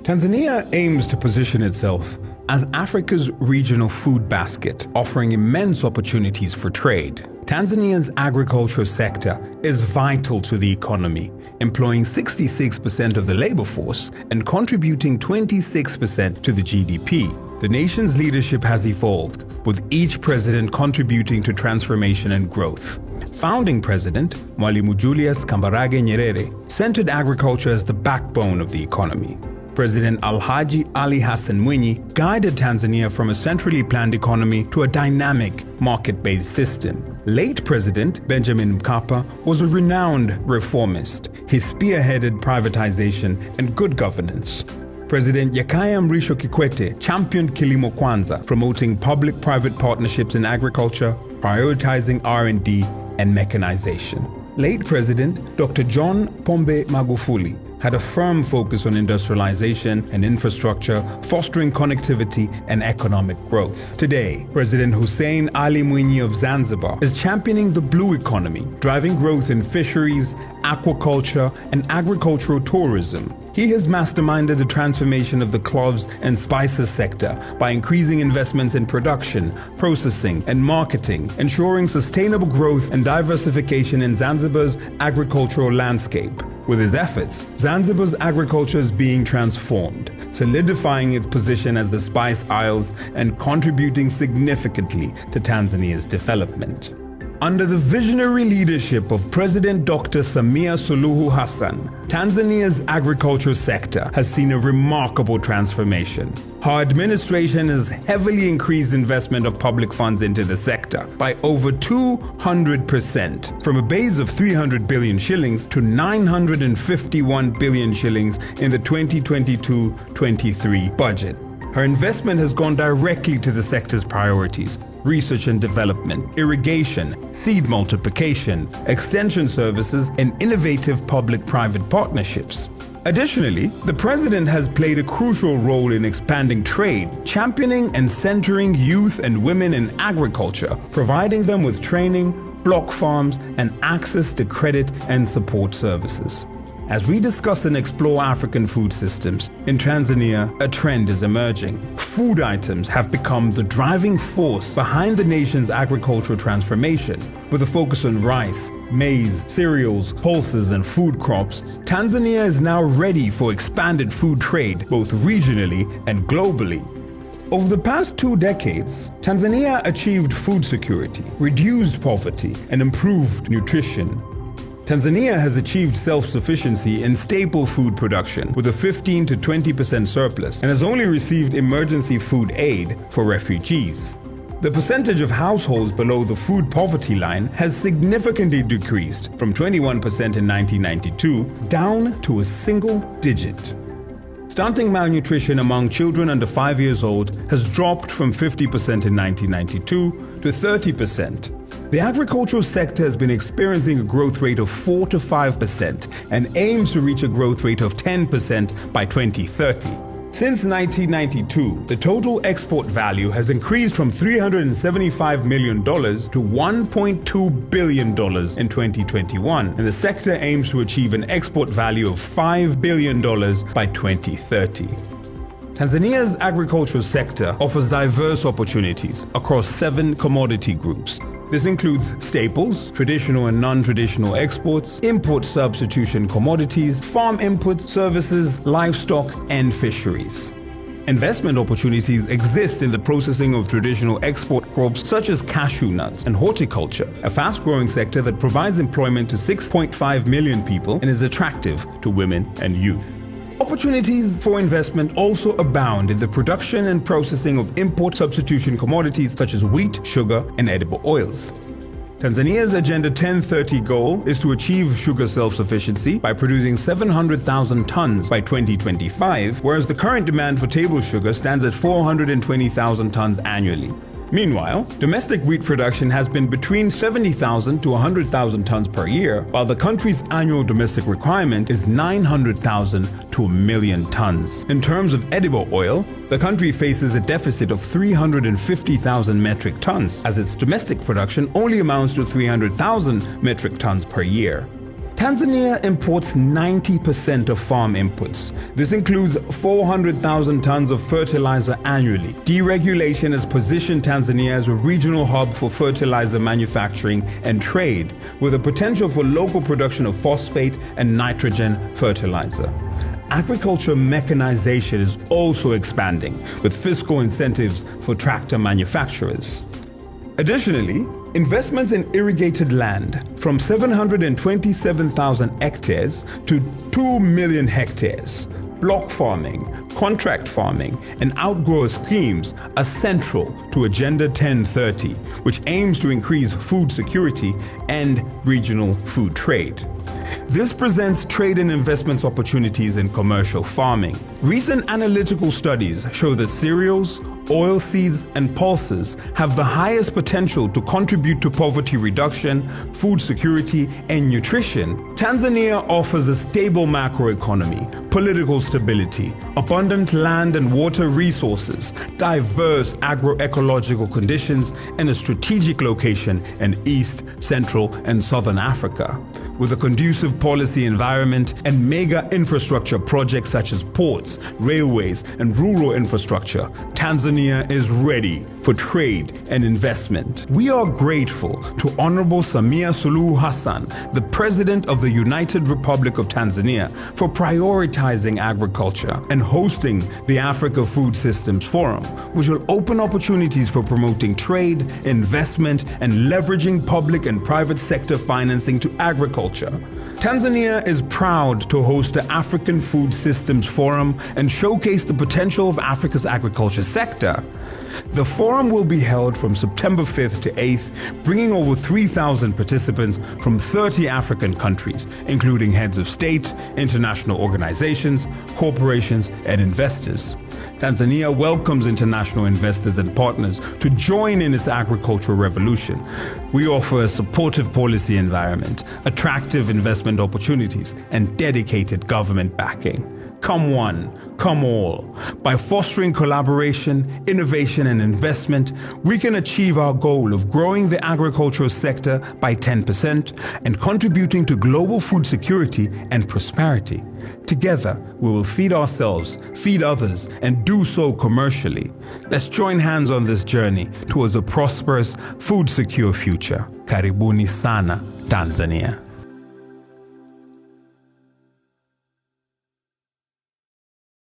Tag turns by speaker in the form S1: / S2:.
S1: Tanzania aims to position itself as Africa's regional food basket, offering immense opportunities for trade. Tanzania's agriculture sector is vital to the economy, employing 66% of the labor force and contributing 26% to the GDP. The nation's leadership has evolved, with each president contributing to transformation and growth. Founding President Mwalimu Julius Nyerere centered agriculture as the backbone of the economy. President Alhaji Ali Hassan Mwinyi guided Tanzania from a centrally planned economy to a dynamic, market-based system. Late President Benjamin Mkapa was a renowned reformist. He spearheaded privatization and good governance. President Jakaya Mrisho Kikwete championed Kilimo Kwanza, promoting public-private partnerships in agriculture, prioritizing R&D and mechanization. Late President Dr. John Pombe Magufuli had a firm focus on industrialization and infrastructure, fostering connectivity and economic growth. Today, President Hussein Ali Mwinyi of Zanzibar is championing the blue economy, driving growth in fisheries, aquaculture, and agricultural tourism. He has masterminded the transformation of the cloves and spices sector by increasing investments in production, processing, and marketing, ensuring sustainable growth and diversification in Zanzibar's agricultural landscape. With his efforts, Zanzibar's agriculture is being transformed, solidifying its position as the Spice Isles and contributing significantly to Tanzania's development. Under the visionary leadership of President Dr. Samia Suluhu Hassan, Tanzania's agriculture sector has seen a remarkable transformation. Her administration has heavily increased investment of public funds into the sector by over 200%, from a base of 300 billion shillings to 951 billion shillings in the 2022-23 budget. Her investment has gone directly to the sector's priorities: research and development, irrigation, seed multiplication, extension services, and innovative public-private partnerships. Additionally, the president has played a crucial role in expanding trade, championing and centering youth and women in agriculture, providing them with training, block farms, and access to credit and support services. As we discuss and explore African food systems, in Tanzania, a trend is emerging. Food items have become the driving force behind the nation's agricultural transformation. With a focus on rice, maize, cereals, pulses, and food crops, Tanzania is now ready for expanded food trade, both regionally and globally. Over the past 2 decades, Tanzania achieved food security, reduced poverty, and improved nutrition. Tanzania has achieved self-sufficiency in staple food production with a 15 to 20% surplus and has only received emergency food aid for refugees. The percentage of households below the food poverty line has significantly decreased from 21% in 1992 down to a single digit. Stunting malnutrition among children under 5 years old has dropped from 50% in 1992 to 30%. The agricultural sector has been experiencing a growth rate of 4 to 5% and aims to reach a growth rate of 10% by 2030. Since 1992, the total export value has increased from $375 million to $1.2 billion in 2021, and the sector aims to achieve an export value of $5 billion by 2030. Tanzania's agricultural sector offers diverse opportunities across 7 commodity groups. This includes staples, traditional and non-traditional exports, import substitution commodities, farm input services, livestock, and fisheries. Investment opportunities exist in the processing of traditional export crops such as cashew nuts and horticulture, a fast-growing sector that provides employment to 6.5 million people and is attractive to women and youth. Opportunities for investment also abound in the production and processing of import substitution commodities such as wheat, sugar, and edible oils. Tanzania's Agenda 1030 goal is to achieve sugar self-sufficiency by producing 700,000 tons by 2025, whereas the current demand for table sugar stands at 420,000 tons annually. Meanwhile, domestic wheat production has been between 70,000 to 100,000 tons per year, while the country's annual domestic requirement is 900,000 to 1 million tons. In terms of edible oil, the country faces a deficit of 350,000 metric tons, as its domestic production only amounts to 300,000 metric tons per year. Tanzania imports 90% of farm inputs. This includes 400,000 tons of fertilizer annually. Deregulation has positioned Tanzania as a regional hub for fertilizer manufacturing and trade, with a potential for local production of phosphate and nitrogen fertilizer. Agriculture mechanization is also expanding, with fiscal incentives for tractor manufacturers. Additionally, investments in irrigated land from 727,000 hectares to 2 million hectares, block farming, contract farming, and outgrower schemes are central to Agenda 1030, which aims to increase food security and regional food trade. This presents trade and investment opportunities in commercial farming. Recent analytical studies show that cereals, oilseeds, and pulses have the highest potential to contribute to poverty reduction, food security, and nutrition. Tanzania offers a stable macroeconomy, political stability, abundant land and water resources, diverse agroecological conditions, and a strategic location in East, Central, and Southern Africa. With a conducive policy environment and mega infrastructure projects such as ports, railways, and rural infrastructure, Tanzania is ready for trade and investment. We are grateful to Honorable Samia Suluhu Hassan, the President of the United Republic of Tanzania, for prioritizing agriculture and hosting the Africa Food Systems Forum, which will open opportunities for promoting trade, investment, and leveraging public and private sector financing to agriculture. Tanzania is proud to host the African Food Systems Forum and showcase the potential of Africa's agriculture sector. The forum will be held from September 5th to 8th, bringing over 3,000 participants from 30 African countries, including heads of state, international organizations, corporations, and investors. Tanzania welcomes international investors and partners to join in its agricultural revolution. We offer a supportive policy environment, attractive investment opportunities, and dedicated government backing. Come one, come all. By fostering collaboration, innovation, and investment, we can achieve our goal of growing the agricultural sector by 10% and contributing to global food security and prosperity. Together, we will feed ourselves, feed others, and do so commercially. Let's join hands on this journey towards a prosperous, food-secure future. Karibuni sana, Tanzania.